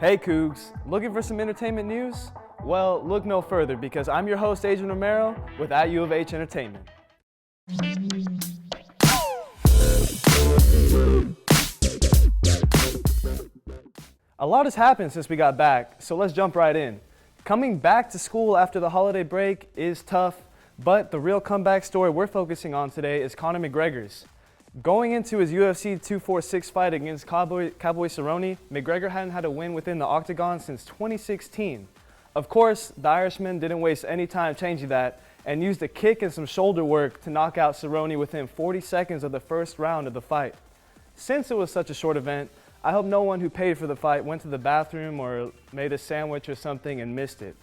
Hey Cougs, looking for some entertainment news? Well, look no further because I'm your host, Adrian Romero, with at U of H Entertainment. A lot has happened since we got back, so let's jump right in. Coming back to school after the holiday break is tough, but the real comeback story we're focusing on today is Conor McGregor's. Going into his UFC 246 fight against Cowboy Cerrone, McGregor hadn't had a win within the octagon since 2016. Of course, the Irishman didn't waste any time changing that and used a kick and some shoulder work to knock out Cerrone within 40 seconds of the first round of the fight. Since it was such a short event, I hope no one who paid for the fight went to the bathroom or made a sandwich or something and missed it.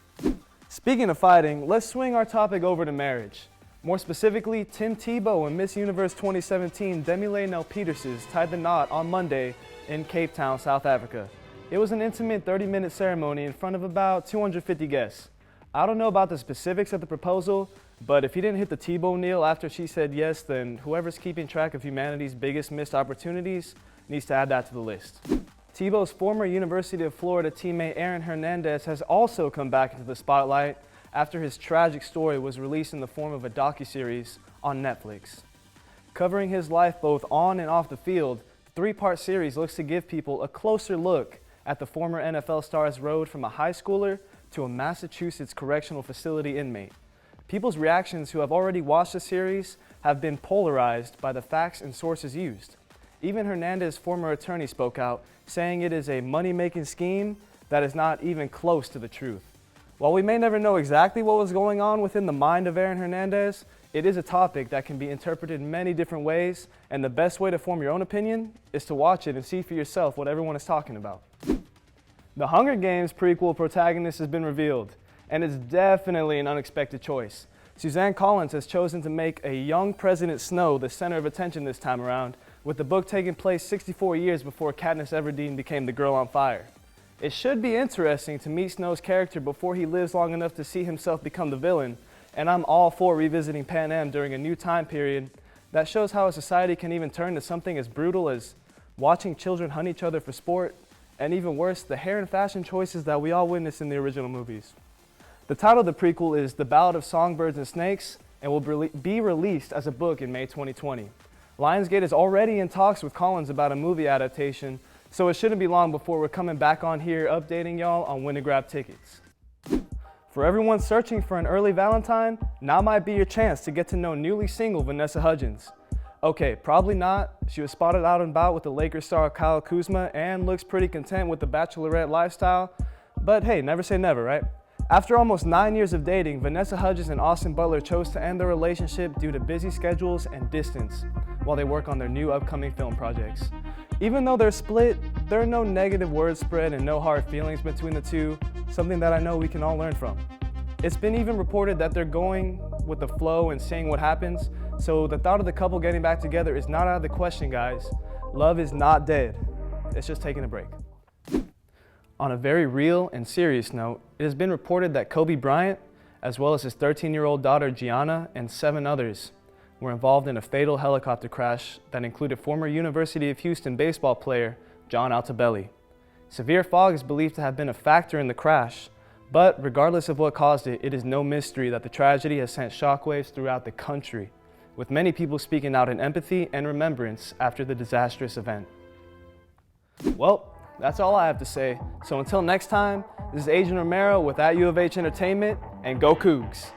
Speaking of fighting, let's swing our topic over to marriage. More specifically, Tim Tebow and Miss Universe 2017 Demi-Leigh Nel-Peterses tied the knot on Monday in Cape Town, South Africa. It was an intimate 30-minute ceremony in front of about 250 guests. I don't know about the specifics of the proposal, but if he didn't hit the Tebow kneel after she said yes, then whoever's keeping track of humanity's biggest missed opportunities needs to add that to the list. Tebow's former University of Florida teammate Aaron Hernandez has also come back into the spotlight after his tragic story was released in the form of a docuseries on Netflix. Covering his life both on and off the field, the three-part series looks to give people a closer look at the former NFL star's road from a high schooler to a Massachusetts correctional facility inmate. People's reactions who have already watched the series have been polarized by the facts and sources used. Even Hernandez's former attorney spoke out, saying it is a money-making scheme that is not even close to the truth. While we may never know exactly what was going on within the mind of Aaron Hernandez, it is a topic that can be interpreted many different ways, and the best way to form your own opinion is to watch it and see for yourself what everyone is talking about. The Hunger Games prequel protagonist has been revealed, and it's definitely an unexpected choice. Suzanne Collins has chosen to make a young President Snow the center of attention this time around, with the book taking place 64 years before Katniss Everdeen became the Girl on Fire. It should be interesting to meet Snow's character before he lives long enough to see himself become the villain, and I'm all for revisiting Pan Am during a new time period that shows how a society can even turn to something as brutal as watching children hunt each other for sport, and even worse, the hair and fashion choices that we all witnessed in the original movies. The title of the prequel is The Ballad of Songbirds and Snakes and will be released as a book in May 2020. Lionsgate is already in talks with Collins about a movie adaptation, so it shouldn't be long before we're coming back on here updating y'all on when to grab tickets. For everyone searching for an early Valentine, now might be your chance to get to know newly single Vanessa Hudgens. Okay, probably not. She was spotted out and about with the Lakers star Kyle Kuzma and looks pretty content with the bachelorette lifestyle, but hey, never say never, right? After almost 9 years of dating, Vanessa Hudgens and Austin Butler chose to end their relationship due to busy schedules and distance while they work on their new upcoming film projects. Even though they're split, there are no negative words spread and no hard feelings between the two, something that I know we can all learn from. It's been even reported that they're going with the flow and seeing what happens, so the thought of the couple getting back together is not out of the question, guys. Love is not dead. It's just taking a break. On a very real and serious note, it has been reported that Kobe Bryant, as well as his 13-year-old daughter Gianna and 7 others, were involved in a fatal helicopter crash that included former University of Houston baseball player John Altobelli. Severe fog is believed to have been a factor in the crash, but regardless of what caused it, it is no mystery that the tragedy has sent shockwaves throughout the country, with many people speaking out in empathy and remembrance after the disastrous event. Well, that's all I have to say. So until next time, this is Adrian Romero with at U of H Entertainment, and go Cougs!